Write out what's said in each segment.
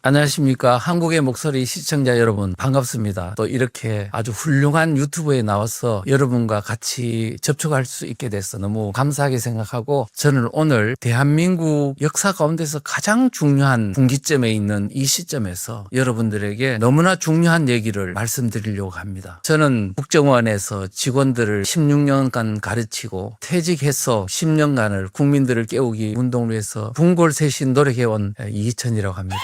안녕하십니까. 한국의 목소리 시청자 여러분 반갑습니다. 또 이렇게 아주 훌륭한 유튜브에 나와서 여러분과 같이 접촉할 수 있게 돼서 너무 감사하게 생각하고, 저는 오늘 대한민국 역사 가운데서 가장 중요한 분기점에 있는 이 시점에서 여러분들에게 너무나 중요한 얘기를 말씀드리려고 합니다. 저는 국정원에서 직원들을 16년간 가르치고 퇴직해서 10년간을 국민들을 깨우기 운동을 위해서 분골쇄신 노력해온 이희천이라고 합니다.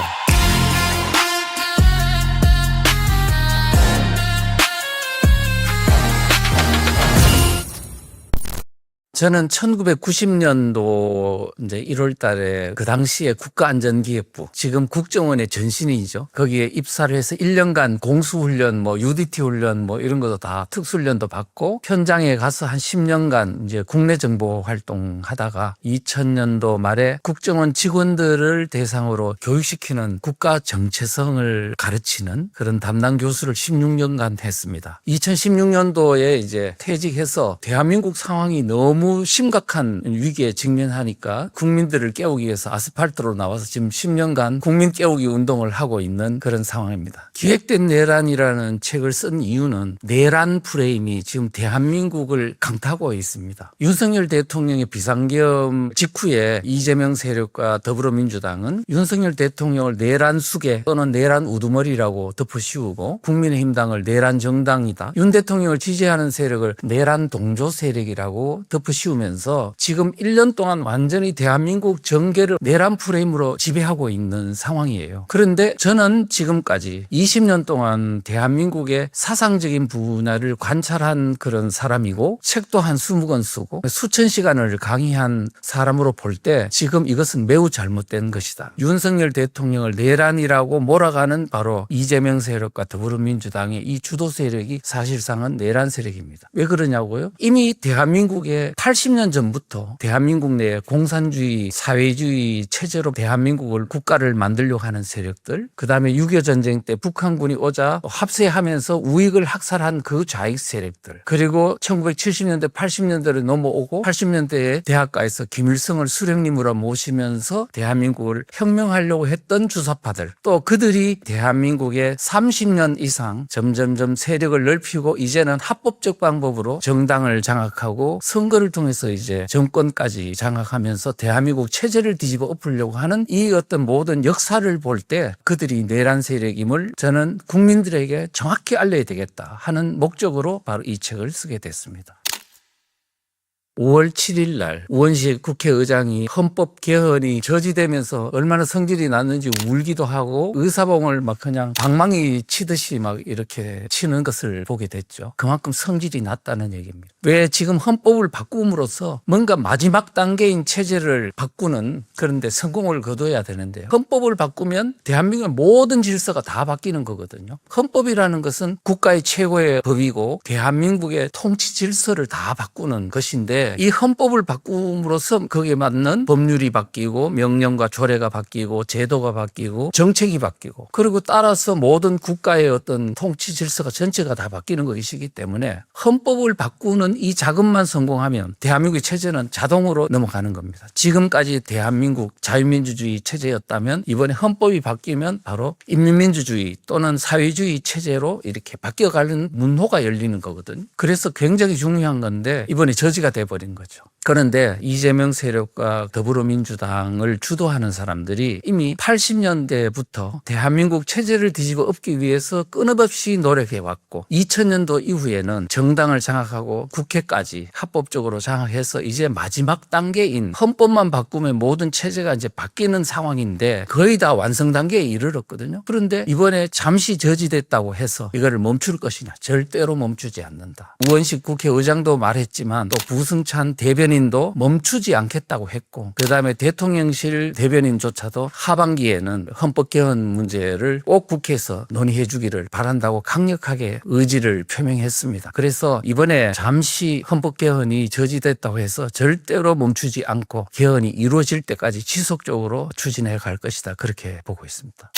저는 1990년도 이제 1월 달에 그 당시에 국가안전기획부, 지금 국정원의 전신이죠. 거기에 입사를 해서 1년간 공수훈련, UDT 훈련, 이런 것도 다 특수훈련도 받고, 현장에 가서 한 10년간 이제 국내 정보 활동 하다가 2000년도 말에 국정원 직원들을 대상으로 교육시키는 국가 정체성을 가르치는 그런 담당 교수를 16년간 했습니다. 2016년도에 이제 퇴직해서 대한민국 상황이 너무 심각한 위기에 직면하니까 국민들을 깨우기 위해서 아스팔트로 나와서 지금 10년간 국민 깨우기 운동을 하고 있는 그런 상황입니다. 기획된 내란이라는 책을 쓴 이유는 내란 프레임이 지금 대한민국을 강타하고 있습니다. 윤석열 대통령의 비상계엄 직후에 이재명 세력과 더불어민주당은 윤석열 대통령을 내란 수계 또는 내란 우두머리라고 덮어씌우고, 국민의힘당을 내란 정당이다, 윤 대통령을 지지하는 세력을 내란 동조 세력이라고 덮어씌우면서 지금 1년 동안 완전히 대한민국 정계를 내란 프레임으로 지배하고 있는 상황이에요. 그런데 저는 지금까지 20년 동안 대한민국의 사상적인 분야를 관찰한 그런 사람이고, 책도 한 20권 쓰고 수천 시간을 강의한 사람으로 볼 때 지금 이것은 매우 잘못된 것이다. 윤석열 대통령을 내란이라고 몰아가는 바로 이재명 세력과 더불어민주당의 이 주도 세력이 사실상은 내란 세력입니다. 왜 그러냐고요? 이미 대한민국의 80년 전부터 대한민국 내에 공산주의, 사회주의 체제로 대한민국을 국가를 만들려고 하는 세력들, 그 다음에 6.25 전쟁 때 북한군이 오자 합세하면서 우익을 학살한 그 좌익 세력들, 그리고 1970년대, 80년대를 넘어오고 80년대에 대학가에서 김일성을 수령님으로 모시면서 대한민국을 혁명하려고 했던 주사파들, 또 그들이 대한민국에 30년 이상 점점점 세력을 넓히고 이제는 합법적 방법으로 정당을 장악하고 선거를 통해서 이제 정권까지 장악하면서 대한민국 체제를 뒤집어 엎으려고 하는 이 어떤 모든 역사를 볼 때 그들이 내란 세력임을 저는 국민들에게 정확히 알려야 되겠다 하는 목적으로 바로 이 책을 쓰게 됐습니다. 5월 7일 날 우원식 국회의장이 헌법 개헌이 저지되면서 얼마나 성질이 났는지 울기도 하고 의사봉을 막 그냥 방망이 치듯이 막 이렇게 치는 것을 보게 됐죠. 그만큼 성질이 났다는 얘기입니다. 왜 지금 헌법을 바꿈으로써 뭔가 마지막 단계인 체제를 바꾸는 그런데 성공을 거둬야 되는데, 헌법을 바꾸면 대한민국의 모든 질서가 다 바뀌는 거거든요. 헌법이라는 것은 국가의 최고의 법이고 대한민국의 통치 질서를 다 바꾸는 것인데, 이 헌법을 바꿈으로써 거기에 맞는 법률이 바뀌고 명령과 조례가 바뀌고 제도가 바뀌고 정책이 바뀌고, 그리고 따라서 모든 국가의 어떤 통치 질서가 전체가 다 바뀌는 것이기 때문에 헌법을 바꾸는 이 작업만 성공하면 대한민국의 체제는 자동으로 넘어가는 겁니다. 지금까지 대한민국 자유민주주의 체제였다면 이번에 헌법이 바뀌면 바로 인민민주주의 또는 사회주의 체제로 이렇게 바뀌어가는 문호가 열리는 거거든요. 그래서 굉장히 중요한 건데 이번에 저지가 돼버린 거죠. 그런데 이재명 세력과 더불어민주당을 주도하는 사람들이 이미 80년대부터 대한민국 체제를 뒤집어 엎기 위해서 끊임없이 노력해왔고, 2000년도 이후에는 정당을 장악하고 국회까지 합법적으로 장악해서 이제 마지막 단계인 헌법만 바꾸면 모든 체제가 이제 바뀌는 상황인데 거의 다 완성 단계에 이르렀거든요. 그런데 이번에 잠시 저지됐다고 해서 이거를 멈출 것이냐? 절대로 멈추지 않는다. 우원식 국회의장도 말했지만 또 부승찬 대변인도 멈추지 않겠다고 했고, 그다음에 대통령실 대변인조차도 하반기에는 헌법 개헌 문제를 꼭 국회에서 논의해 주기를 바란다고 강력하게 의지를 표명했습니다. 그래서 이번에 잠시 헌법 개헌이 저지됐다고 해서 절대로 멈추지 않고 개헌이 이루어질 때까지 지속적으로 추진해 갈 것이다, 그렇게 보고 있습니다.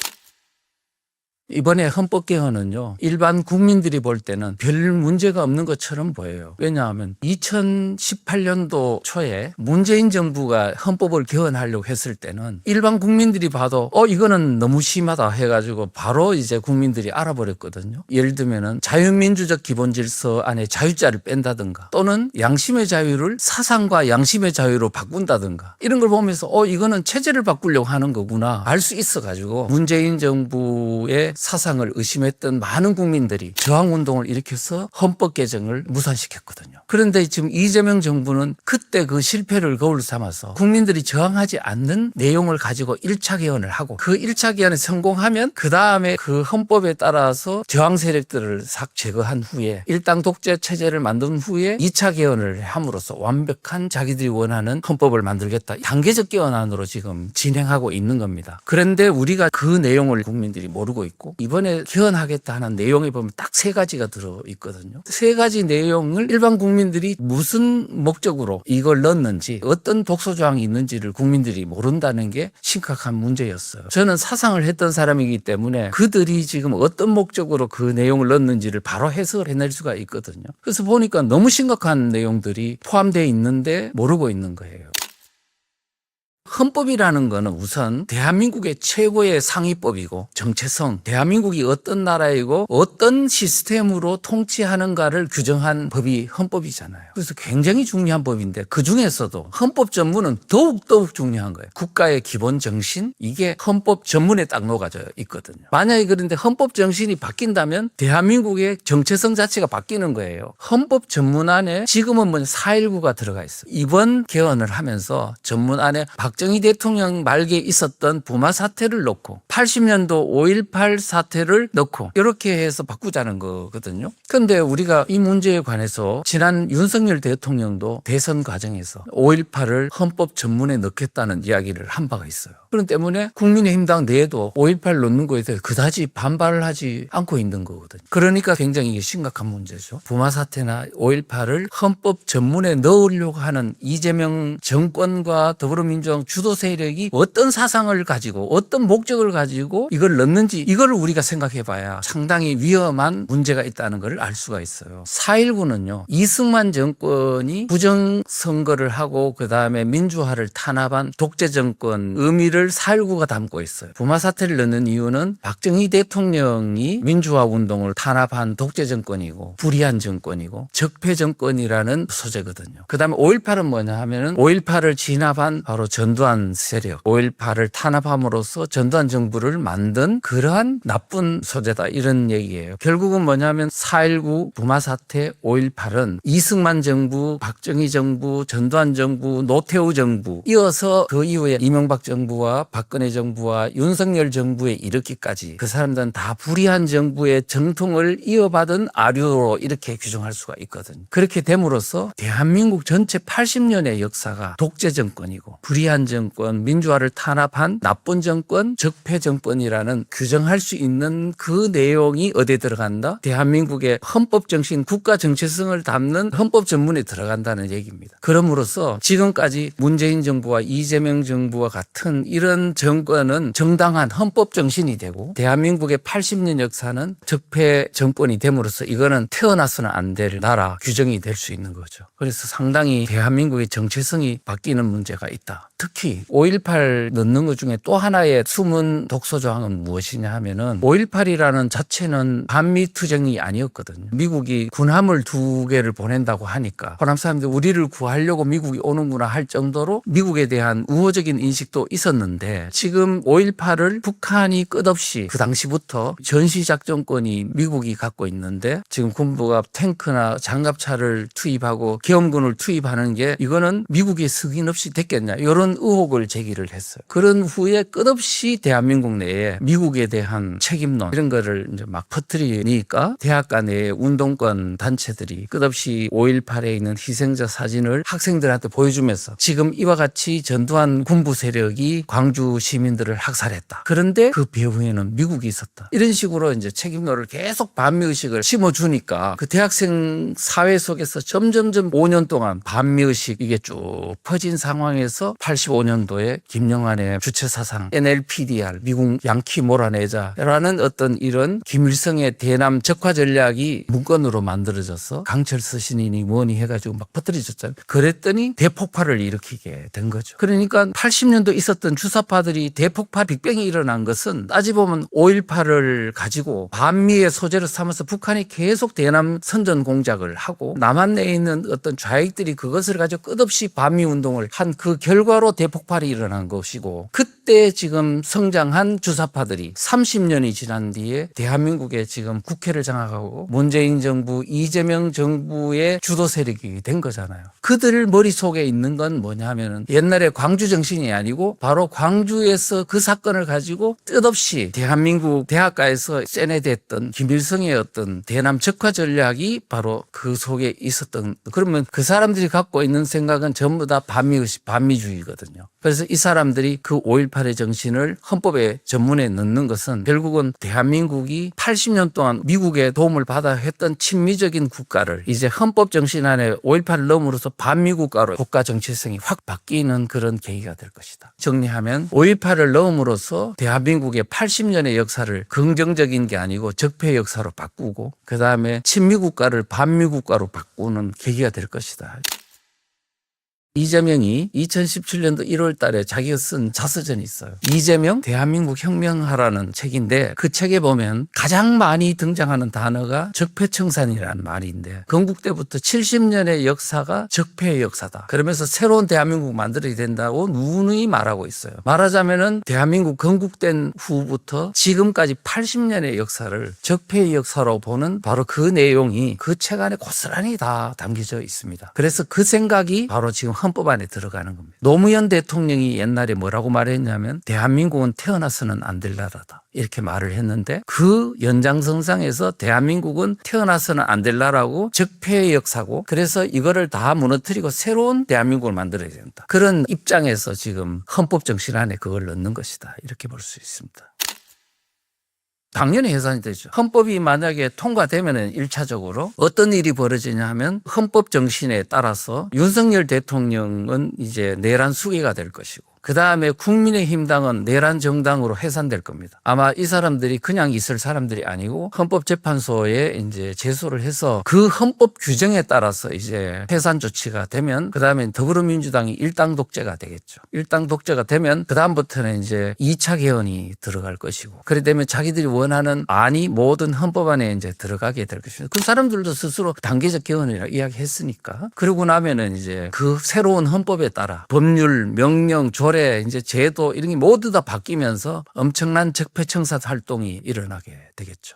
이번에 헌법 개헌은요, 일반 국민들이 볼 때는 별 문제가 없는 것처럼 보여요. 왜냐하면 2018년도 초에 문재인 정부가 헌법을 개헌하려고 했을 때는 일반 국민들이 봐도 이거는 너무 심하다 해가지고 바로 이제 국민들이 알아버렸거든요. 예를 들면은 자유민주적 기본질서 안에 자유자를 뺀다든가 또는 양심의 자유를 사상과 양심의 자유로 바꾼다든가 이런 걸 보면서 이거는 체제를 바꾸려고 하는 거구나 알 수 있어가지고 문재인 정부의 사상을 의심했던 많은 국민들이 저항운동을 일으켜서 헌법 개정을 무산시켰거든요. 그런데 지금 이재명 정부는 그때 그 실패를 거울 삼아서 국민들이 저항하지 않는 내용을 가지고 1차 개헌을 하고 그 1차 개헌에 성공하면 그 다음에 그 헌법에 따라서 저항 세력들을 싹 제거한 후에 일당 독재 체제를 만든 후에 2차 개헌을 함으로써 완벽한 자기들이 원하는 헌법을 만들겠다. 단계적 개헌안으로 지금 진행하고 있는 겁니다. 그런데 우리가 그 내용을 국민들이 모르고 있고 이번에 개헌하겠다 하는 내용에 보면 딱 3가지가 들어있거든요. 3가지 내용을 일반 국민들이 무슨 목적으로 이걸 넣었는지 어떤 독소조항이 있는지를 국민들이 모른다는 게 심각한 문제였어요. 저는 사상을 했던 사람이기 때문에 그들이 지금 어떤 목적으로 그 내용을 넣었는지를 바로 해석을 해낼 수가 있거든요. 그래서 보니까 너무 심각한 내용들이 포함되어 있는데 모르고 있는 거예요. 헌법이라는 거는 우선 대한민국의 최고의 상위법이고 정체성, 대한민국이 어떤 나라이고 어떤 시스템으로 통치하는가를 규정한 법이 헌법이잖아요. 그래서 굉장히 중요한 법인데 그중에서도 헌법 전문은 더욱 중요한 거예요. 국가의 기본 정신, 이게 헌법 전문에 딱 녹아져 있거든요. 만약에 그런데 헌법 정신이 바뀐다면 대한민국의 정체성 자체가 바뀌는 거예요. 헌법 전문 안에 지금은 4.19가 들어가 있어요. 이번 개헌을 하면서 전문 안에 박정희 대통령 말기에 있었던 부마 사태를 넣고 80년도 5.18 사태를 넣고 이렇게 해서 바꾸자는 거거든요. 그런데 우리가 이 문제에 관해서 지난 윤석열 대통령도 대선 과정에서 5.18을 헌법 전문에 넣겠다는 이야기를 한 바가 있어요. 그런 때문에 국민의힘당 내에도 5.18 넣는 거에 대해 그다지 반발을 하지 않고 있는 거거든요. 그러니까 굉장히 이게 심각한 문제죠. 부마 사태나 5.18을 헌법 전문에 넣으려고 하는 이재명 정권과 더불어민주당 주도 세력이 어떤 사상을 가지고 어떤 목적을 가지고 이걸 넣는지 이걸 우리가 생각해 봐야 상당히 위험한 문제가 있다는 걸 알 수가 있어요. 4.19는요. 이승만 정권이 부정선거를 하고 그다음에 민주화를 탄압한 독재 정권 의미를 4.19가 담고 있어요. 부마 사태를 넣는 이유는 박정희 대통령이 민주화 운동을 탄압한 독재 정권이고 불의한 정권이고 적폐 정권이라는 소재거든요. 그다음에 5.18은 뭐냐 하면은 5.18을 진압한 바로 전두환 세력, 5.18을 탄압함으로써 전두환 정부를 만든 그러한 나쁜 소재다 이런 얘기예요. 결국은 뭐냐면 4.19 부마 사태 5.18은 이승만 정부, 박정희 정부, 전두환 정부, 노태우 정부 이어서 그 이후에 이명박 정부와 박근혜 정부와 윤석열 정부에 이르기까지 그 사람들은 다 불의한 정부의 정통을 이어받은 아류로 이렇게 규정할 수가 있거든요. 그렇게 됨으로써 대한민국 전체 80년의 역사가 독재 정권이고 불의한 정권, 민주화를 탄압한 나쁜 정권, 적폐 정권이라는 규정할 수 있는 그 내용이 어디에 들어간다? 대한민국의 헌법 정신, 국가 정체성을 담는 헌법 전문에 들어간다는 얘기입니다. 그럼으로써 지금까지 문재인 정부와 이재명 정부와 같은 이런 정권은 정당한 헌법 정신이 되고 대한민국의 80년 역사는 적폐 정권이 됨으로써 이거는 태어나서는 안 될 나라 규정이 될 수 있는 거죠. 그래서 상당히 대한민국의 정체성이 바뀌는 문제가 있다. 특히 5.18 넣는 것 중에 또 하나의 숨은 독소조항은 무엇이냐 하면은 5.18이라는 자체는 반미 투쟁이 아니었거든요. 미국이 군함을 2개를 보낸다고 하니까 호남 사람들이 우리를 구하려고 미국이 오는구나 할 정도로 미국에 대한 우호적인 인식도 있었는데 지금 5.18을 북한이 끝없이 그 당시부터 전시작전권이 미국이 갖고 있는데 지금 군부가 탱크나 장갑차를 투입하고 계엄군을 투입하는 게 이거는 미국의 승인 없이 됐겠냐 이런 의혹을 제기를 했어요. 그런 후에 끝없이 대한민국 내에 미국에 대한 책임론 이런 거를 이제 막 퍼뜨리니까 대학가 내에 운동권 단체들이 끝없이 5.18에 있는 희생자 사진을 학생들한테 보여주면서 지금 이와 같이 전두환 군부 세력이 광주 시민들을 학살했다. 그런데 그 배후에는 미국이 있었다. 이런 식으로 이제 책임론을 계속 반미의식을 심어주니까 그 대학생 사회 속에서 점점점 5년 동안 반미의식 이게 쭉 퍼진 상황에서 85년도에 김영환의 주체사상 NLPDR 미국 양키 몰아내자라는 어떤 이런 김일성의 대남 적화 전략이 문건으로 만들어져서 강철수 신인이 뭐니 해가지고 막 퍼뜨려졌잖아요. 그랬더니 대폭발을 일으키게 된 거죠. 그러니까 80년도 있었던 주사파들이 대폭발 빅뱅이 일어난 것은 따지보면 5.18을 가지고 반미의 소재로 삼아서 북한이 계속 대남 선전 공작을 하고 남한 내에 있는 어떤 좌익들이 그것을 가지고 끝없이 반미 운동을 한 그 결과로 대폭발이 일어난 것이고 그때 지금 성장한 주사파들이 30년이 지난 뒤에 대한민국에 지금 국회를 장악하고 문재인 정부, 이재명 정부의 주도 세력이 된 거잖아요. 그들 머릿속에 있는 건 뭐냐 하면은 옛날에 광주 정신이 아니고 바로 광주에서 그 사건을 가지고 뜻없이 대한민국 대학가에서 세뇌됐던 김일성의 어떤 대남 적화 전략이 바로 그 속에 있었던 그러면 그 사람들이 갖고 있는 생각은 전부 다 반미의식, 반미주의거든요. 그래서 이 사람들이 그 5.18의 정신을 헌법에 전문에 넣는 것은 결국은 대한민국이 80년 동안 미국의 도움을 받아 했던 친미적인 국가를 이제 헌법 정신 안에 5.18을 넣음으로써 반미국가로 국가 정체성이 확 바뀌는 그런 계기가 될 것이다. 정리하면 5.18을 넣음으로써 대한민국의 80년의 역사를 긍정적인 게 아니고 적폐 역사로 바꾸고 그다음에 친미국가를 반미국가로 바꾸는 계기가 될 것이다. 이재명이 2017년도 1월 달에 자기가 쓴 자서전이 있어요. 이재명 대한민국 혁명하라는 책인데 그 책에 보면 가장 많이 등장하는 단어가 적폐청산이라는 말인데 건국 때부터 70년의 역사가 적폐의 역사다. 그러면서 새로운 대한민국 만들어야 된다고 누누이 말하고 있어요. 말하자면은 대한민국 건국된 후부터 지금까지 80년의 역사를 적폐의 역사로 보는 바로 그 내용이 그 책 안에 고스란히 다 담겨져 있습니다. 그래서 그 생각이 바로 지금 헌법 안에 들어가는 겁니다. 노무현 대통령이 옛날에 뭐라고 말했냐면 대한민국은 태어나서는 안 될 나라다. 이렇게 말을 했는데 그 연장선상에서 대한민국은 태어나서는 안 될 나라고 적폐의 역사고 그래서 이거를 다 무너뜨리고 새로운 대한민국을 만들어야 된다. 그런 입장에서 지금 헌법 정신 안에 그걸 넣는 것이다. 이렇게 볼 수 있습니다. 당연히 해산이 되죠. 헌법이 만약에 통과되면은 1차적으로 어떤 일이 벌어지냐 하면 헌법 정신에 따라서 윤석열 대통령은 이제 내란 수괴가 될 것이고 그 다음에 국민의힘당은 내란 정당으로 해산될 겁니다. 아마 이 사람들이 그냥 있을 사람들이 아니고 헌법재판소에 이제 제소를 해서 그 헌법 규정에 따라서 이제 해산 조치가 되면 그 다음에 더불어민주당이 일당 독재가 되겠죠. 일당 독재가 되면 그 다음부터는 이제 2차 개헌이 들어갈 것이고 그래 되면 자기들이 원하는 안이 모든 헌법안에 이제 들어가게 될 것입니다. 그 사람들도 스스로 단계적 개헌이라 이야기했으니까 그러고 나면은 이제 그 새로운 헌법에 따라 법률, 명령, 조례 이제 제도 이런 게 모두 다 바뀌면서 엄청난 적폐청산 활동이 일어나게 되겠죠.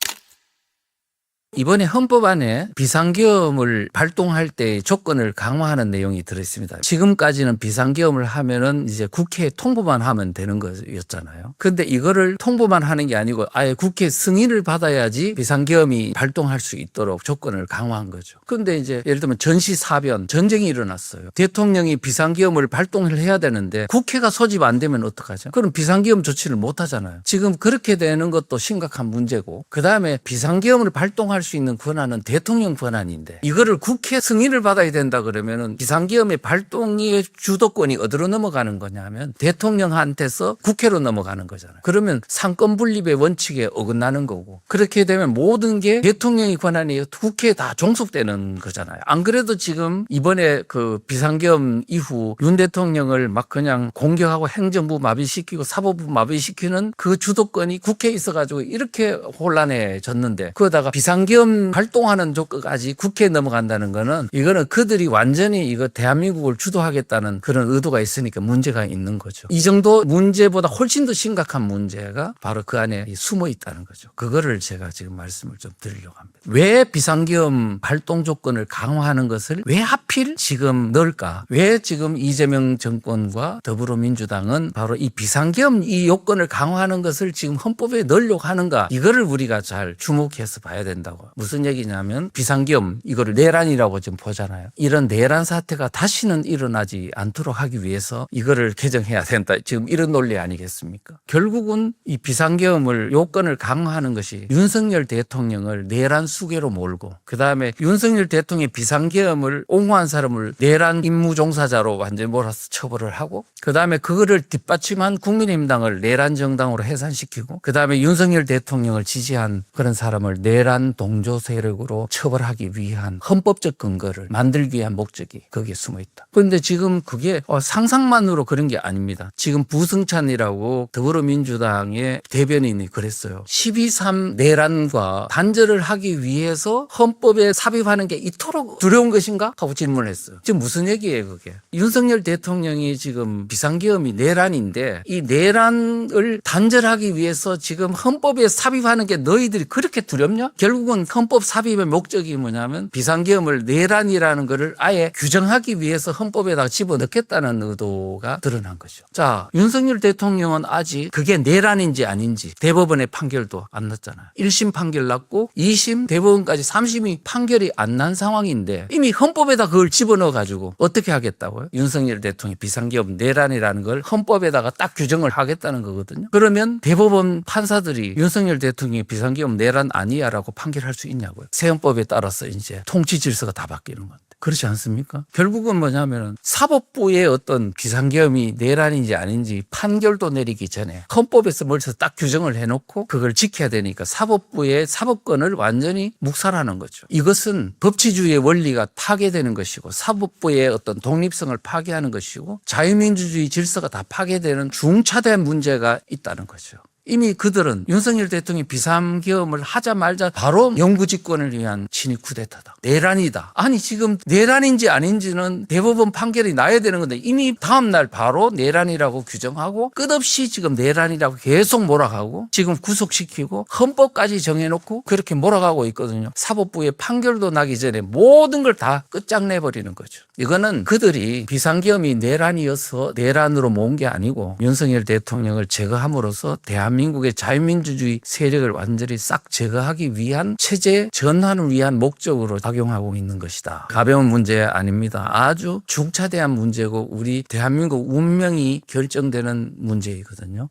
이번에 헌법안에 비상계엄을 발동할 때의 조건을 강화하는 내용이 들어있습니다. 지금까지는 비상계엄을 하면은 이제 국회에 통보만 하면 되는 거였잖아요. 그런데 이거를 통보만 하는 게 아니고 아예 국회 승인을 받아야지 비상계엄이 발동할 수 있도록 조건을 강화한 거죠. 그런데 이제 예를 들면 전시사변, 전쟁이 일어났어요. 대통령이 비상계엄을 발동을 해야 되는데 국회가 소집 안 되면 어떡하죠? 그럼 비상계엄 조치를 못 하잖아요. 지금 그렇게 되는 것도 심각한 문제고 그다음에 비상계엄을 발동할 수 있는 권한은 대통령 권한인데 이거를 국회 승인을 받아야 된다 그러면은 비상계엄의 발동의 주도권이 어디로 넘어가는 거냐면 대통령한테서 국회로 넘어가는 거잖아요. 그러면 상권 분립의 원칙에 어긋나는 거고 그렇게 되면 모든 게 대통령의 권한이 국회에 다 종속되는 거잖아요. 안 그래도 지금 이번에 그 비상계엄 이후 윤 대통령을 막 그냥 공격하고 행정부 마비시키고 사법부 마비시키는 그 주도권이 국회에 있어가지고 이렇게 혼란해졌는데 그러다가 비상계엄 활동하는 조건까지 국회에 넘어간다는 거는 이거는 그들이 완전히 이거 대한민국을 주도하겠다는 그런 의도가 있으니까 문제가 있는 거죠. 이 정도 문제보다 훨씬 더 심각한 문제가 바로 그 안에 숨어 있다는 거죠. 그거를 제가 지금 말씀을 좀 드리려고 합니다. 왜 비상계엄 활동 조건을 강화하는 것을 왜 하필 지금 넣을까? 왜 지금 이재명 정권과 더불어민주당은 바로 이 비상계엄 이 요건을 강화하는 것을 지금 헌법에 넣으려고 하는가? 이거를 우리가 잘 주목해서 봐야 된다고 거예요. 무슨 얘기냐면 비상계엄 이거를 내란이라고 지금 보잖아요. 이런 내란 사태가 다시는 일어나지 않도록 하기 위해서 이거를 개정해야 된다. 지금 이런 논리 아니겠습니까? 결국은 이 비상계엄을 요건을 강화하는 것이 윤석열 대통령을 내란 수괴로 몰고 그다음에 윤석열 대통령의 비상계엄을 옹호한 사람을 내란 임무 종사자로 완전히 몰아서 처벌을 하고 그다음에 그거를 뒷받침한 국민의힘당을 내란 정당으로 해산시키고 그다음에 윤석열 대통령을 지지한 그런 사람을 내란 동조 세력으로 처벌하기 위한 헌법적 근거를 만들기 위한 목적이 거기에 숨어 있다. 그런데 지금 그게 상상만으로 그런 게 아닙니다. 지금 부승찬이라고 더불어민주당의 대변인이 그랬어요. 12.3 내란과 단절을 하기 위해서 헌법에 삽입하는 게 이토록 두려운 것인가? 하고 질문을 했어요. 지금 무슨 얘기예요 그게? 윤석열 대통령이 지금 비상계엄이 내란인데 이 내란을 단절하기 위해서 지금 헌법에 삽입하는 게 너희들이 그렇게 두렵냐? 결국은 헌법 삽입의 목적이 뭐냐면 비상계엄을 내란이라는 거를 아예 규정하기 위해서 헌법에다가 집어넣겠다는 의도가 드러난 거죠. 자, 윤석열 대통령은 아직 그게 내란인지 아닌지 대법원의 판결도 안 났잖아요. 1심 판결 났고 2심 대법원까지 3심이 판결이 안 난 상황인데 이미 헌법에다 그걸 집어넣어 가지고 어떻게 하겠다고요? 윤석열 대통령이 비상계엄 내란이라는 걸 헌법에다가 딱 규정을 하겠다는 거거든요. 그러면 대법원 판사들이 윤석열 대통령이 비상계엄 내란 아니야라고 판결할 수 있냐고요. 새 헌법에 따라서 이제 통치 질서가 다 바뀌는 건데. 그렇지 않습니까? 결국은 뭐냐면은 사법부의 어떤 비상계엄이 내란인지 아닌지 판결도 내리기 전에 헌법에서 먼저 딱 규정을 해놓고 그걸 지켜야 되니까 사법부의 사법권을 완전히 묵살하는 거죠. 이것은 법치주의의 원리가 파괴되는 것이고 사법부의 어떤 독립성을 파괴하는 것이고 자유민주주의 질서가 다 파괴되는 중차대한 문제가 있다는 거죠. 이미 그들은 윤석열 대통령이 비상계엄을 하자 말자 바로 영구집권을 위한 친위 쿠데타다. 내란이다. 아니 지금 내란인지 아닌지는 대법원 판결이 나야 되는 건데 이미 다음 날 바로 내란이라고 규정하고 끝없이 지금 내란이라고 계속 몰아가고 지금 구속시키고 헌법까지 정해놓고 그렇게 몰아가고 있거든요. 사법부의 판결도 나기 전에 모든 걸 다 끝장내버리는 거죠. 이거는 그들이 비상계엄이 내란이어서 내란으로 모은 게 아니고 윤석열 대통령을 제거함으로써 대한민국의 자유민주주의 세력을 완전히 싹 제거하기 위한 체제 전환을 위한 목적으로 작용하고 있는 것이다. 가벼운 문제 아닙니다. 아주 중차대한 문제고 우리 대한민국 운명이 결정되는 문제이거든요.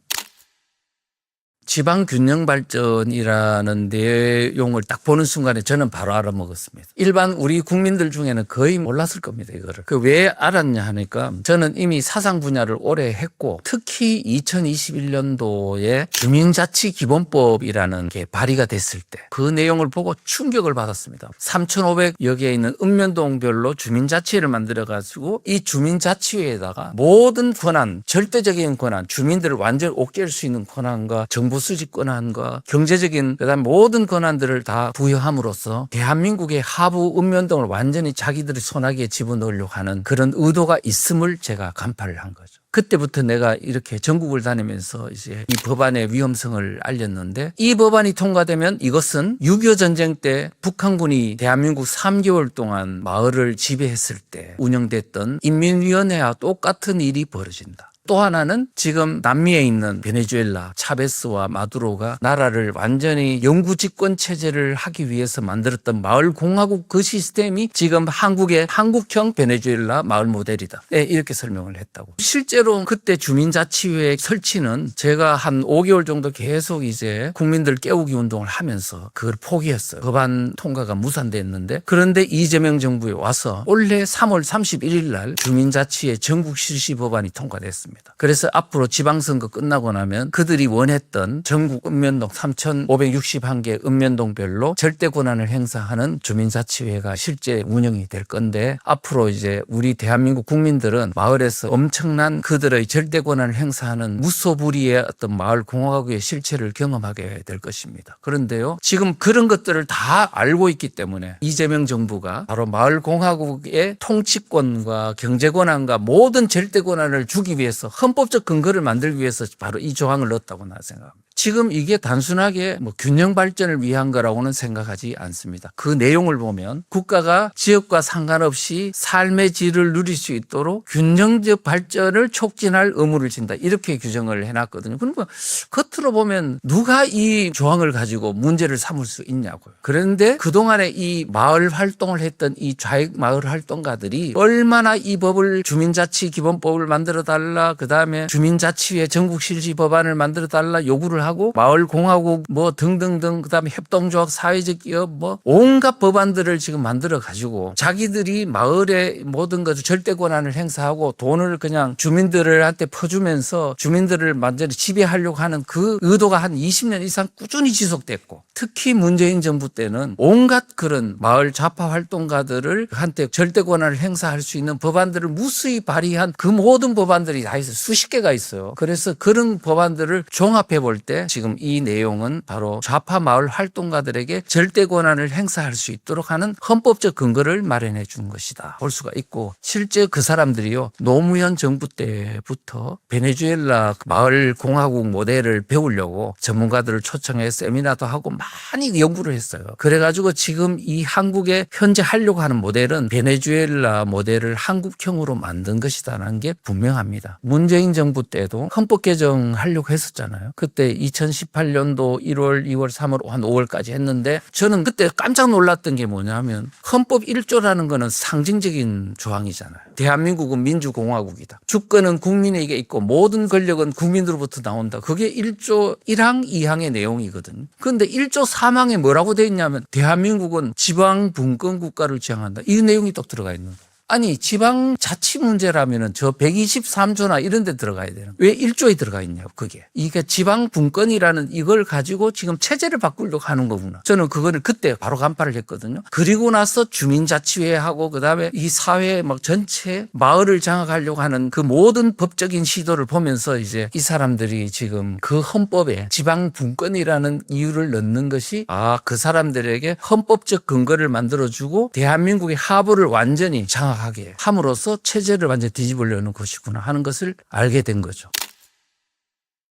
지방균형발전이라는 내용을 딱 보는 순간에 저는 바로 알아먹었습니다. 일반 우리 국민들 중에는 거의 몰랐을 겁니다. 이거를. 왜 알았냐 하니까 저는 이미 사상 분야를 오래 했고 특히 2021년도에 주민자치기본법이라는 게 발의가 됐을 때 그 내용을 보고 충격을 받았습니다. 3,500여 개에 있는 읍면동별로 주민자치회를 만들어가지고 이 주민자치회에다가 모든 권한, 절대적인 권한, 주민들을 완전히 옥죄할 수 있는 권한과 정부 수직 권한과 경제적인 그다음 모든 권한들을 다 부여함으로써 대한민국의 하부 읍면동을 완전히 자기들의 손아귀에 집어넣으려고 하는 그런 의도가 있음을 제가 간파를 한 거죠. 그때부터 내가 이렇게 전국을 다니면서 이제 이 법안의 위험성을 알렸는데 이 법안이 통과되면 이것은 6.25 전쟁 때 북한군이 대한민국 3개월 동안 마을을 지배했을 때 운영됐던 인민위원회와 똑같은 일이 벌어진다. 또 하나는 지금 남미에 있는 베네수엘라 차베스와 마두로가 나라를 완전히 영구 집권 체제를 하기 위해서 만들었던 마을 공화국 그 시스템이 지금 한국의 한국형 베네수엘라 마을 모델이다. 네, 이렇게 설명을 했다고. 실제로 그때 주민자치회 설치는 제가 한 5개월 정도 계속 이제 국민들 깨우기 운동을 하면서 그걸 포기했어요. 법안 통과가 무산됐는데 그런데 이재명 정부에 와서 올해 3월 31일 날 주민자치회 전국 실시 법안이 통과됐습니다. 그래서 앞으로 지방선거 끝나고 나면 그들이 원했던 전국 읍면동 3,561개 읍면동별로 절대 권한을 행사하는 주민자치회가 실제 운영이 될 건데 앞으로 이제 우리 대한민국 국민들은 마을에서 엄청난 그들의 절대 권한을 행사하는 무소불위의 어떤 마을 공화국의 실체를 경험하게 될 것입니다. 그런데요, 지금 그런 것들을 다 알고 있기 때문에 이재명 정부가 바로 마을 공화국의 통치권과 경제 권한과 모든 절대 권한을 주기 위해서 헌법적 근거를 만들기 위해서 바로 이 조항을 넣었다고 나는 생각합니다. 지금 이게 단순하게 뭐 균형 발전을 위한 거라고는 생각하지 않습니다. 그 내용을 보면 국가가 지역과 상관없이 삶의 질을 누릴 수 있도록 균형적 발전을 촉진할 의무를 진다. 이렇게 규정을 해놨거든요. 그러니까 겉으로 보면 누가 이 조항을 가지고 문제를 삼을 수 있냐고요. 그런데 그동안에 이 마을 활동을 했던 이 좌익 마을 활동가들이 얼마나 이 법을 주민자치기본법을 만들어달라, 그 다음에 주민자치회 전국실시 법안을 만들어달라 요구를 하고 마을공화국 뭐 등등등, 그 다음에 협동조합, 사회적 기업 뭐 온갖 법안들을 지금 만들어 가지고 자기들이 마을의 모든 것을 절대 권한을 행사하고 돈을 그냥 주민들한테 퍼주면서 주민들을 완전히 지배하려고 하는 그 의도가 한 20년 이상 꾸준히 지속됐고, 특히 문재인 정부 때는 온갖 그런 마을 좌파 활동가들을 한테 절대 권한을 행사할 수 있는 법안들을 무수히 발의한 그 모든 법안들이 다 있어요. 수십 개가 있어요. 그래서 그런 법안들을 종합해 볼 때 지금 이 내용은 바로 좌파 마을 활동가들에게 절대 권한을 행사할 수 있도록 하는 헌법적 근거를 마련해 준 것이다 볼 수가 있고, 실제 그 사람들이요, 노무현 정부 때부터 베네수엘라 마을 공화국 모델을 배우려고 전문가들을 초청해 세미나도 하고 많이 연구를 했어요. 그래가지고 지금 이 한국에 현재 하려고 하는 모델은 베네수엘라 모델을 한국형으로 만든 것이다라는 게 분명합니다. 문재인 정부 때도 헌법 개정하려고 했었잖아요. 그때 2018년도 1월, 2월, 3월, 한 5월까지 했는데, 저는 그때 깜짝 놀랐던 게 뭐냐면 헌법 1조라는 거는 상징적인 조항이잖아요. 대한민국은 민주공화국이다. 주권은 국민에게 있고 모든 권력은 국민으로부터 나온다. 그게 1조 1항, 2항의 내용이거든요. 그런데 1조 3항에 뭐라고 되어 있냐면 대한민국은 지방분권 국가를 지향한다. 이 내용이 딱 들어가 있는 거예요. 아니, 지방자치 문제라면은 저 123조나 이런 데 들어가야 되는. 왜 1조에 들어가 있냐고, 그게. 이게 지방분권이라는 이걸 가지고 지금 체제를 바꾸려고 하는 거구나. 저는 그거를 그때 바로 간파를 했거든요. 그리고 나서 주민자치회하고 그다음에 이 사회 막 전체 마을을 장악하려고 하는 그 모든 법적인 시도를 보면서 이제 이 사람들이 지금 그 헌법에 지방분권이라는 이유를 넣는 것이, 아, 그 사람들에게 헌법적 근거를 만들어주고 대한민국의 하부를 완전히 장악하게 함으로써 체제를 완전히 뒤집으려는 것이구나 하는 것을 알게 된 거죠.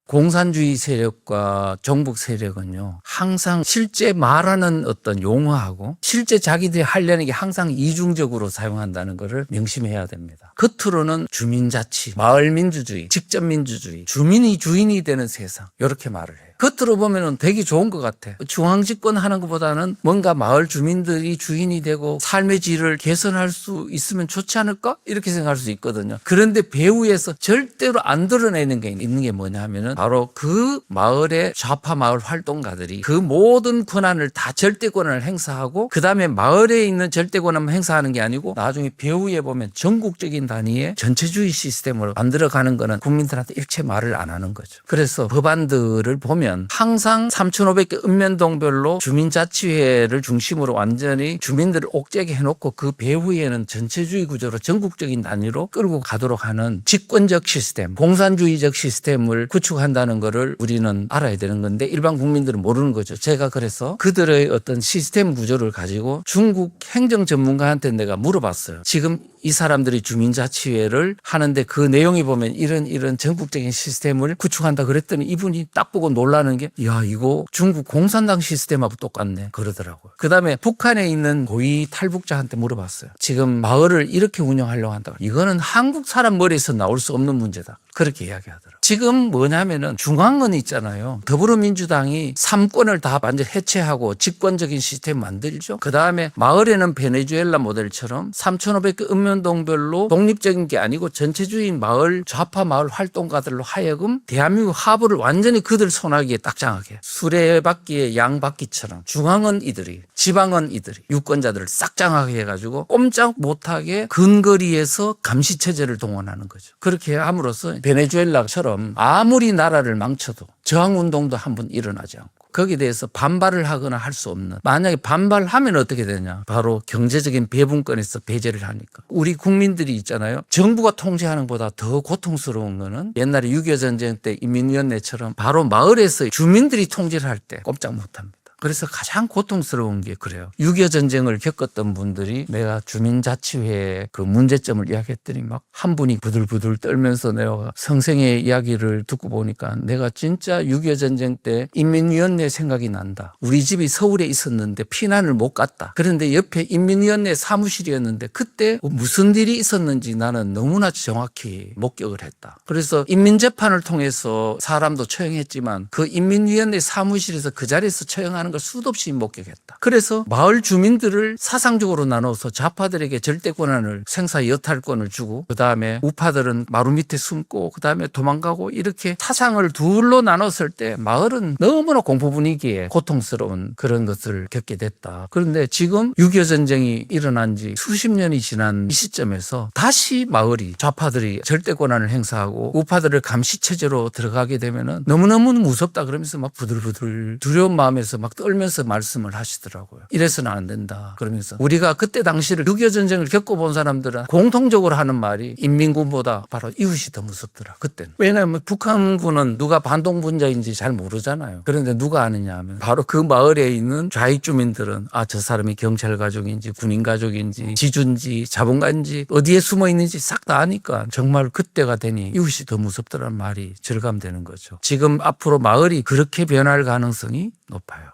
공산주의 세력과 정복 세력은요, 항상 실제 말하는 어떤 용어하고 실제 자기들이 하려는 게 항상 이중적으로 사용한다는 것을 명심해야 됩니다. 겉으로는 주민자치, 마을민주주의, 직접민주주의, 주민이 주인이 되는 세상, 이렇게 말을 해요. 겉으로 보면은 되게 좋은 것 같아. 중앙집권 하는 것보다는 뭔가 마을 주민들이 주인이 되고 삶의 질을 개선할 수 있으면 좋지 않을까? 이렇게 생각할 수 있거든요. 그런데 배후에서 절대로 안 드러내는 게 있는 게 뭐냐 하면은 바로 그 마을의 좌파 마을 활동가들이 그 모든 권한을 다 절대 권한을 행사하고, 그 다음에 마을에 있는 절대 권한만 행사하는 게 아니고 나중에 배후에 보면 전국적인 단위의 전체주의 시스템으로 만들어가는 거는 국민들한테 일체 말을 안 하는 거죠. 그래서 법안들을 보면 항상 3,500개 읍면동별로 주민자치회를 중심으로 완전히 주민들을 옥죄게 해놓고 그 배후에는 전체주의 구조로 전국적인 단위로 끌고 가도록 하는 집권적 시스템, 공산주의적 시스템을 구축한다는 것을 우리는 알아야 되는 건데 일반 국민들은 모르는 거죠. 제가 그래서 그들의 어떤 시스템 구조를 가지고 중국 행정 전문가한테 내가 물어봤어요. 지금 이 사람들이 주민자치회를 하는데 그 내용이 보면 이런 전국적인 시스템을 구축한다 그랬더니 이분이 딱 보고 놀라는 게, 야, 이거 중국 공산당 시스템하고 똑같네 그러더라고요. 그다음에 북한에 있는 고위 탈북자한테 물어봤어요. 지금 마을을 이렇게 운영하려고 한다. 이거는 한국 사람 머리에서 나올 수 없는 문제다. 그렇게 이야기하더라고요. 지금 뭐냐면은 중앙은 있잖아요. 더불어민주당이 3권을 다 완전 해체하고 집권적인 시스템 만들죠. 그 다음에 마을에는 베네수엘라 모델처럼 3,500개 읍면동별로 독립적인 게 아니고 전체주의 마을, 좌파 마을 활동가들로 하여금 대한민국 하부를 완전히 그들 손아귀에 딱 장악해. 수레바퀴에 양바퀴처럼 중앙은 이들이, 지방은 이들이, 유권자들을 싹 장악해가지고 꼼짝 못하게 근거리에서 감시체제를 동원하는 거죠. 그렇게 함으로써 베네수엘라처럼 아무리 나라를 망쳐도 저항운동도 한번 일어나지 않고 거기에 대해서 반발을 하거나 할 수 없는, 만약에 반발하면 어떻게 되냐, 바로 경제적인 배분권에서 배제를 하니까. 우리 국민들이 있잖아요, 정부가 통제하는 것보다 더 고통스러운 거는 옛날에 6.25 전쟁 때 인민위원회처럼 바로 마을에서 주민들이 통제를 할 때 꼼짝 못합니다. 그래서 가장 고통스러운 게 그래요. 6.25 전쟁을 겪었던 분들이 내가 주민자치회의 그 문제점을 이야기했더니 막 한 분이 부들부들 떨면서 내가 성생의 이야기를 듣고 보니까 내가 진짜 6.25 전쟁 때 인민위원회 생각이 난다. 우리 집이 서울에 있었는데 피난을 못 갔다. 그런데 옆에 인민위원회 사무실이었는데 그때 무슨 일이 있었는지 나는 너무나 정확히 목격을 했다. 그래서 인민재판을 통해서 사람도 처형했지만 그 인민위원회 사무실에서 그 자리에서 처형하는 걸 수도 없이 목격했다. 그래서 마을 주민들을 사상적으로 나눠서 좌파들에게 절대 권한을 생사 여탈권을 주고 그 다음에 우파들은 마루 밑에 숨고 그 다음에 도망가고 이렇게 사상을 둘로 나눴을 때 마을은 너무나 공포 분위기에 고통스러운 그런 것을 겪게 됐다. 그런데 지금 6.25 전쟁이 일어난 지 수십 년이 지난 이 시점에서 다시 마을이 좌파들이 절대 권한을 행사하고 우파들을 감시체제로 들어가게 되면은 너무너무 무섭다 그러면서 막 부들부들 두려운 마음에서 막 떨면서 말씀을 하시더라고요. 이래서는 안 된다. 그러면서 우리가 그때 당시를 6.25 전쟁을 겪어본 사람들은 공통적으로 하는 말이 인민군보다 바로 이웃이 더 무섭더라. 그때는. 왜냐하면 북한군은 누가 반동분자인지 잘 모르잖아요. 그런데 누가 아느냐 하면 바로 그 마을에 있는 좌익 주민들은 저 사람이 경찰 가족인지 군인 가족인지 지주인지 자본가인지 어디에 숨어 있는지 싹 다 아니까 정말 그때가 되니 이웃이 더 무섭더라는 말이 절감되는 거죠. 지금 앞으로 마을이 그렇게 변할 가능성이 높아요.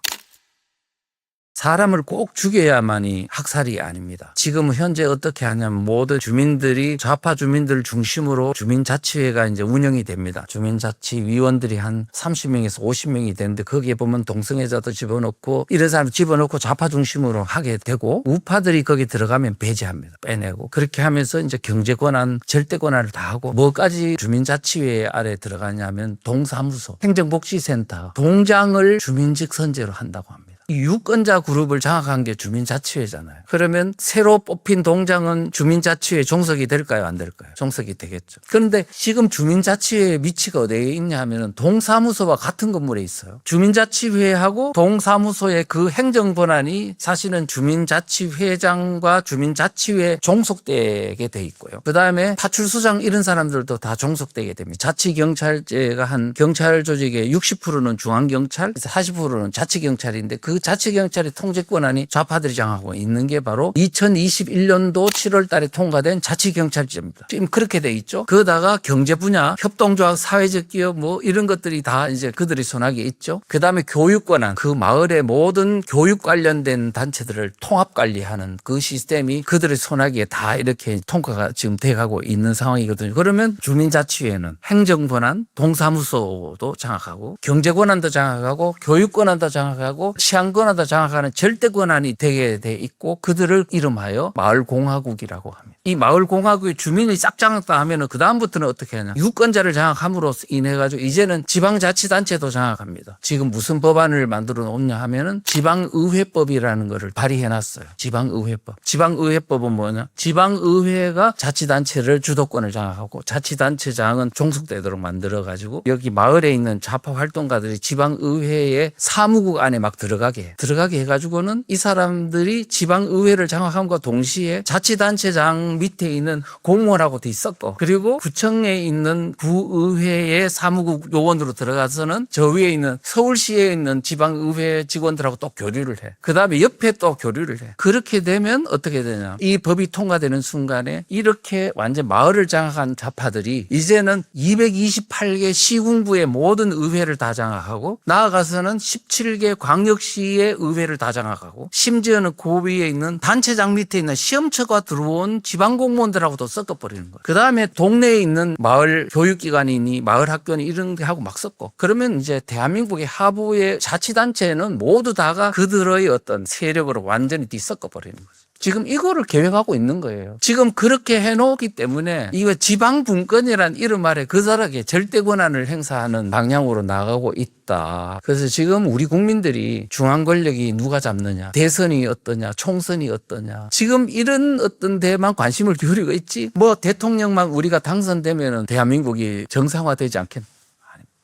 사람을 꼭 죽여야만이 학살이 아닙니다. 지금 현재 어떻게 하냐면 모든 주민들이 좌파 주민들 중심으로 주민자치회가 이제 운영이 됩니다. 주민자치위원들이 한 30명에서 50명이 되는데 거기에 보면 동성애자도 집어넣고 이런 사람 집어넣고 좌파 중심으로 하게 되고 우파들이 거기 들어가면 배제합니다. 빼내고 그렇게 하면서 이제 경제 권한, 절대 권한을 다 하고 뭐까지 주민자치회 아래 들어가냐면 동사무소, 행정복지센터, 동장을 주민직 선제로 한다고 합니다. 이 유권자 그룹을 장악한 게 주민자치회잖아요. 그러면 새로 뽑힌 동장은 주민자치회 종속이 될까요? 안 될까요? 종속이 되겠죠. 그런데 지금 주민자치회의 위치가 어디에 있냐 하면 동사무소와 같은 건물에 있어요. 주민자치회하고 동사무소의 그 행정권한이 사실은 주민자치회장과 주민자치회 종속되게 돼 있고요. 그다음에 파출소장 이런 사람들도 다 종속되게 됩니다. 자치경찰제가 한 경찰 조직의 60%는 중앙경찰, 40%는 자치경찰인데 그 자치경찰의 통제권한이 좌파들이 장악하고 있는 게 바로 2021년도 7월 달에 통과된 자치경찰제입니다. 지금 그렇게 돼 있죠. 그러다가 경제 분야, 협동조합, 사회적 기업 뭐 이런 것들이 다 이제 그들이 손아귀에 있죠. 그 다음에 교육권한, 그 마을의 모든 교육 관련된 단체들을 통합 관리하는 그 시스템이 그들의 손아귀에 다 이렇게 통과가 지금 돼가고 있는 상황이거든요. 그러면 주민자치회는 행정권한, 동사무소도 장악하고 경제권한도 장악하고 교육권한도 장악하고 치안권한도 장악하는 절대권한이 되게 돼 있고 그들을 이름하여 마을공화국이라고 합니다. 이 마을공화국의 주민이 싹 장악다 하면은 그 다음부터는 어떻게 하냐? 유권자를 장악함으로써 인해 가지고 이제는 지방자치단체도 장악합니다. 지금 무슨 법안을 만들어 놓냐 하면은 지방의회법이라는 거를 발의해 놨어요. 지방의회법. 지방의회법은 뭐냐? 지방의회가 자치단체를 주도권을 장악하고 자치단체장은 종속되도록 만들어 가지고 여기 마을에 있는 좌파 활동가들이 지방의회의 사무국 안에 막 들어가게 해가지고는 이 사람들이 지방의회를 장악함과 동시에 자치단체장 밑에 있는 공무원하고 돼 있었고 그리고 구청에 있는 구의회의 사무국 요원으로 들어가서는 저 위에 있는 서울시에 있는 지방의회 직원들하고 또 교류를 해. 그 다음에 옆에 또 교류를 해. 그렇게 되면 어떻게 되냐. 이 법이 통과되는 순간에 이렇게 완전 마을을 장악한 좌파들이 이제는 228개 시군구의 모든 의회를 다 장악하고 나아가서는 17개 광역시의 의회를 다 장악하고 심지어는 그 위에 있는 단체장 밑에 있는 시험처가 들어온 지방공무원들하고도 섞어버리는 거예요. 그 다음에 동네에 있는 마을 교육기관이니 마을 학교니 이런 게 하고 막 섞고 그러면 이제 대한민국의 하부의 자치단체는 모두 다가 그들의 어떤 세력으로 완전히 뒤섞어버리는 거죠. 지금 이거를 계획하고 있는 거예요. 지금 그렇게 해놓기 때문에 이거 지방분권이란 이름 아래 그들에게 절대 권한을 행사하는 방향으로 나가고 있다. 그래서 지금 우리 국민들이 중앙 권력이 누가 잡느냐, 대선이 어떠냐, 총선이 어떠냐, 지금 이런 어떤 데만 관심을 기울이고 있지 뭐 대통령만 우리가 당선되면 대한민국이 정상화되지 않겠나.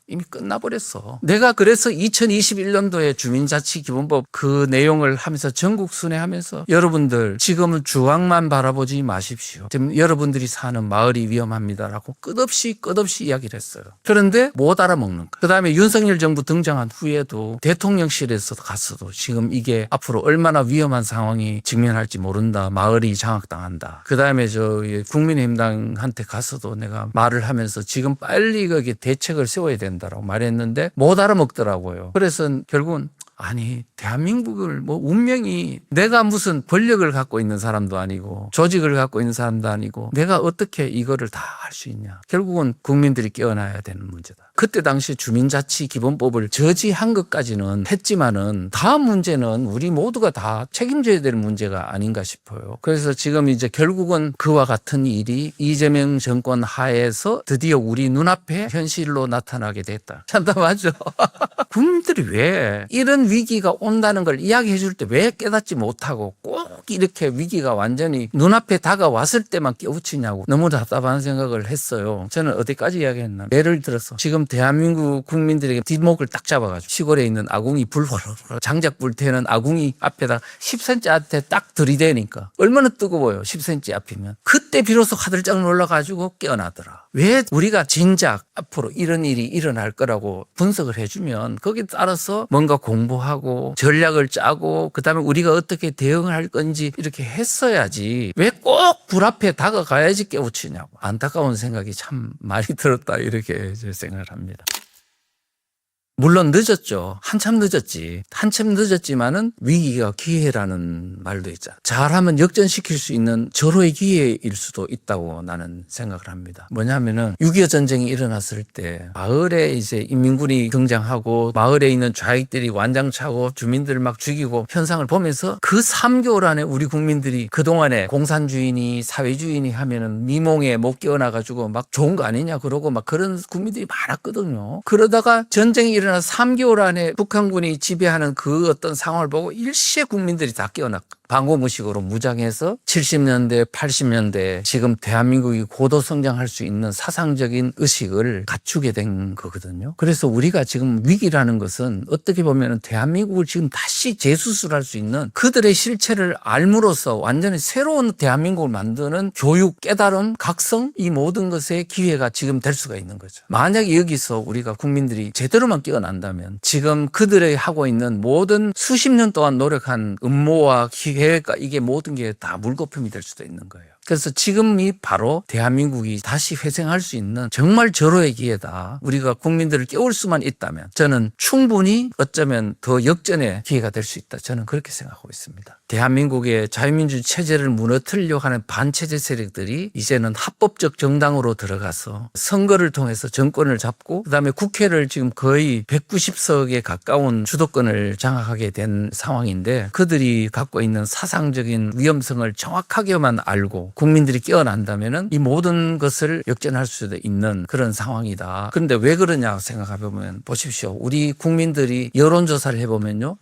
이미 끝나버렸어. 내가 그래서 2021년도에 주민자치기본법 그 내용을 하면서 전국 순회하면서 여러분들 지금은 주황만 바라보지 마십시오. 지금 여러분들이 사는 마을이 위험합니다라고 끝없이 이야기를 했어요. 그런데 못 알아먹는 거예요. 그다음에 윤석열 정부 등장한 후에도 대통령실에서 갔어도 지금 이게 앞으로 얼마나 위험한 상황이 직면할지 모른다. 마을이 장악당한다. 그다음에 국민의힘당한테 가서도 내가 말을 하면서 지금 빨리 거기에 대책을 세워야 된다라고 말했는데 못 알아먹더라고요. 그래서 결국은 아니 대한민국을 운명이 내가 무슨 권력을 갖고 있는 사람도 아니고 조직을 갖고 있는 사람도 아니고 내가 어떻게 이거를 다 할 수 있냐. 결국은 국민들이 깨어나야 되는 문제다. 그때 당시 주민자치기본법을 저지한 것까지는 했지만은 다음 문제는 우리 모두가 다 책임져야 될 문제가 아닌가 싶어요. 그래서 지금 이제 결국은 그와 같은 일이 이재명 정권 하에서 드디어 우리 눈앞에 현실로 나타나게 됐다. 참담하죠. 국민들이 왜 이런 위기가 온다는 걸 이야기해 줄 때 왜 깨닫지 못하고 꼭 이렇게 위기가 완전히 눈앞에 다가왔을 때만 깨우치냐고 너무 답답한 생각을 했어요. 저는 어디까지 이야기했나. 예를 들어서 지금 대한민국 국민들에게 뒷목을 딱 잡아가지고 시골에 있는 아궁이 불 장작 불 태우는 아궁이 앞에다 10cm 앞에 딱 들이대니까 얼마나 뜨거워요. 10cm 앞이면. 그때 비로소 화들짝 놀라가지고 깨어나더라. 왜 우리가 진작 앞으로 이런 일이 일어날 거라고 분석을 해주면 거기에 따라서 뭔가 공부하고 전략을 짜고 그다음에 우리가 어떻게 대응할 건지 이렇게 했어야지 왜 꼭 불 앞에 다가가야지 깨우치냐고. 안타까운 생각이 참 많이 들었다 이렇게 생각을 합니다. 물론 늦었죠. 한참 늦었지. 한참 늦었지만은 위기가 기회라는 말도 있잖아. 잘하면 역전시킬 수 있는 절호의 기회일 수도 있다고 나는 생각을 합니다. 뭐냐면은 6.25 전쟁이 일어났을 때 마을에 이제 인민군이 등장하고 마을에 있는 좌익들이 완장차고 주민들 막 죽이고 현상을 보면서 그 3개월 안에 우리 국민들이 그동안에 공산주의니 사회주의니 하면은 미몽에 못 깨어나가지고 막 좋은 거 아니냐 그러고 막 그런 국민들이 많았거든요. 그러다가 전쟁이 일어나 3개월 안에 북한군이 지배하는 그 어떤 상황을 보고 일시에 국민들이 다 깨어났고 방공무식으로 무장해서 70년대, 80년대 지금 대한민국이 고도 성장할 수 있는 사상적인 의식을 갖추게 된 거거든요. 그래서 우리가 지금 위기라는 것은 어떻게 보면 대한민국을 지금 다시 재수술할 수 있는 그들의 실체를 알므로써 완전히 새로운 대한민국을 만드는 교육, 깨달음, 각성 이 모든 것의 기회가 지금 될 수가 있는 거죠. 만약에 여기서 우리가 국민들이 제대로만 깨어난다면 지금 그들이 하고 있는 모든 수십 년 동안 노력한 음모와 계획과 이게 모든 게 다 물거품이 될 수도 있는 거예요. 그래서 지금이 바로 대한민국이 다시 회생할 수 있는 정말 절호의 기회다. 우리가 국민들을 깨울 수만 있다면 저는 충분히 어쩌면 더 역전의 기회가 될 수 있다. 저는 그렇게 생각하고 있습니다. 대한민국의 자유민주주의 체제를 무너뜨리려고 하는 반체제 세력들이 이제는 합법적 정당으로 들어가서 선거를 통해서 정권을 잡고 그다음에 국회를 지금 거의 190석에 가까운 주도권을 장악하게 된 상황인데 그들이 갖고 있는 사상적인 위험성을 정확하게만 알고 국민들이 깨어난다면은 이 모든 것을 역전할 수도 있는 그런 상황이다. 그런데 왜 그러냐 생각해보면 보십시오. 우리 국민들이 여론조사를 해보면요.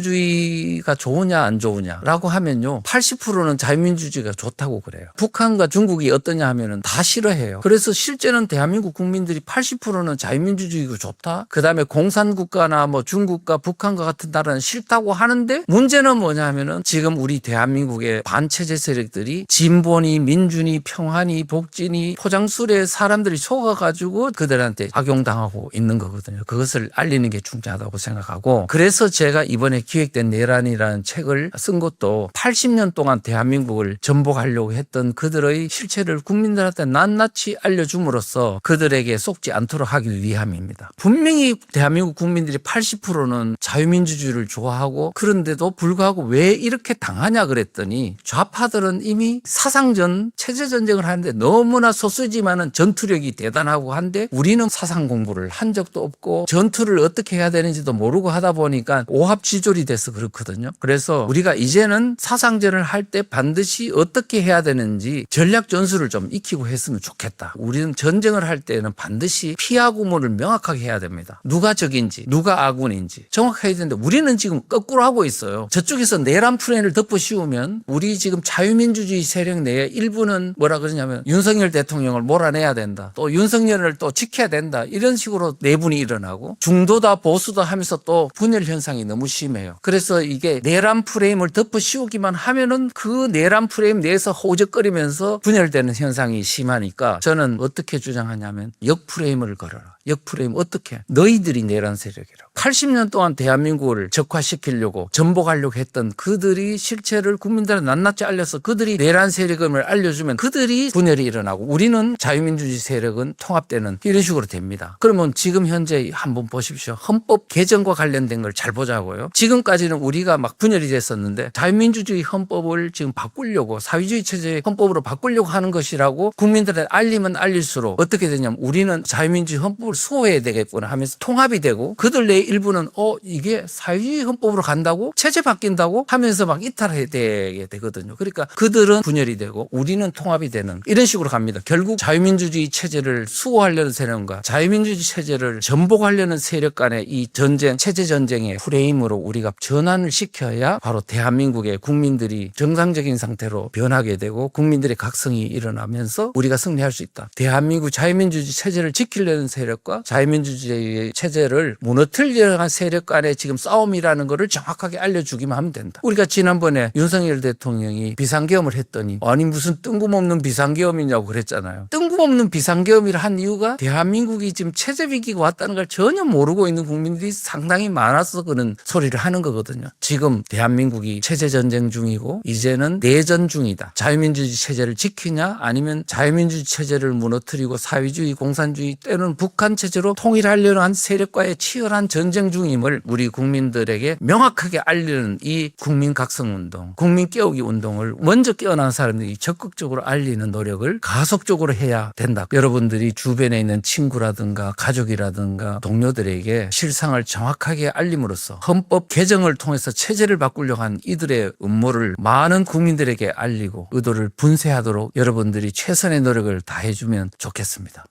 자유민주주의가 좋으냐 안 좋으냐라고 하면요. 80%는 자유민주주의가 좋다고 그래요. 북한과 중국이 어떠냐 하면은 다 싫어해요. 그래서 실제는 대한민국 국민들이 80%는 자유민주주의가 좋다. 그다음에 공산국가나 뭐 중국과 북한과 같은 나라는 싫다고 하는데 문제는 뭐냐 하면은 지금 우리 대한민국의 반체제 세력들이 진보니 민주니 평화니 복지니 포장술에 사람들이 속아가지고 그들한테 악용당하고 있는 거거든요. 그것을 알리는 게 중요하다고 생각하고 그래서 제가 이번에 기획된 내란이라는 책을 쓴 것도 80년 동안 대한민국을 전복하려고 했던 그들의 실체를 국민들한테 낱낱이 알려줌으로써 그들에게 속지 않도록 하기 위함입니다. 분명히 대한민국 국민들이 80%는 자유민주주의를 좋아하고 그런데도 불구하고 왜 이렇게 당하냐 그랬더니 좌파들은 이미 사상전, 체제전쟁을 하는데 너무나 소수지만은 전투력이 대단하고 한데 우리는 사상 공부를 한 적도 없고 전투를 어떻게 해야 되는지도 모르고 하다 보니까 오합지졸이 돼서 그렇거든요. 그래서 우리가 이제는 사상전을 할 때 반드시 어떻게 해야 되는지 전략 전술을 좀 익히고 했으면 좋겠다. 우리는 전쟁을 할 때는 반드시 피하 구문을 명확하게 해야 됩니다. 누가 적인지, 누가 아군인지 정확하게 해야 되는데 우리는 지금 거꾸로 하고 있어요. 저쪽에서 내란 프레임을 덮어 씌우면 우리 지금 자유민주주의 세력 내에 일부는 뭐라 그러냐면 윤석열 대통령을 몰아내야 된다. 또 윤석열을 또 지켜야 된다. 이런 식으로 내분이 일어나고 중도다 보수다 하면서 또 분열 현상이 너무 심해요. 그래서 이게 내란 프레임을 덮어 씌우기만 하면은 그 내란 프레임 내에서 호적거리면서 분열되는 현상이 심하니까 저는 어떻게 주장하냐면 역프레임을 걸어라. 역프레임 어떻게? 너희들이 내란 세력이라고. 80년 동안 대한민국을 적화시키려고 전복하려고 했던 그들이 실체를 국민들한테 낱낱이 알려서 그들이 내란 세력임을 알려주면 그들이 분열이 일어나고 우리는 자유민주주의 세력은 통합되는 이런 식으로 됩니다. 그러면 지금 현재 한번 보십시오. 헌법 개정과 관련된 걸 잘 보자고요. 지금까지는 우리가 막 분열이 됐었는데 자유민주주의 헌법을 지금 바꾸려고 사회주의 체제의 헌법으로 바꾸려고 하는 것이라고 국민들한테 알리면 알릴수록 어떻게 되냐면 우리는 자유민주주의 헌법을 수호해야 되겠구나 하면서 통합이 되고 그들 내에 일부는 이게 사회주의 헌법으로 간다고 체제 바뀐다고 하면서 막 이탈해야 되거든요. 그러니까 그들은 분열이 되고 우리는 통합이 되는 이런 식으로 갑니다. 결국 자유민주주의 체제를 수호하려는 세력과 자유민주주의 체제를 전복하려는 세력 간의 이 전쟁, 체제 전쟁의 프레임으로 우리가 전환을 시켜야 바로 대한민국의 국민들이 정상적인 상태로 변하게 되고 국민들의 각성이 일어나면서 우리가 승리할 수 있다. 대한민국 자유민주주의 체제를 지키려는 세력과 자유민주주의 체제를 무너뜨리려는 세력 간의 지금 싸움이라는 것을 정확하게 알려주기만 하면 된다. 우리가 지난번에 윤석열 대통령이 비상계엄을 했더니 아니 무슨 뜬금없는 비상계엄이냐고 그랬잖아요. 뜬금없는 비상계엄을 한 이유가 대한민국이 지금 체제 위기가 왔다는 걸 전혀 모르고 있는 국민들이 상당히 많아서 그런 소리를 하는 거거든요. 지금 대한민국이 체제 전쟁 중이고 이제는 내전 중이다. 자유민주주의 체제를 지키냐 아니면 자유민주주의 체제를 무너뜨리고 사회주의 공산주의 때는 북한 체제로 통일하려는 한 세력과의 치열한 전쟁 중임을 우리 국민들에게 명확하게 알리는 이 국민각성운동, 국민깨우기 운동을 먼저 깨어난 사람들이 적극적으로 알리는 노력을 가속적으로 해야 된다. 여러분들이 주변에 있는 친구라든가 가족이라든가 동료들에게 실상을 정확하게 알림으로써 헌법 개정을 통해서 체제를 바꾸려고 한 이들의 음모를 많은 국민들에게 알리고 의도를 분쇄하도록 여러분들이 최선의 노력을 다해주면 좋겠습니다.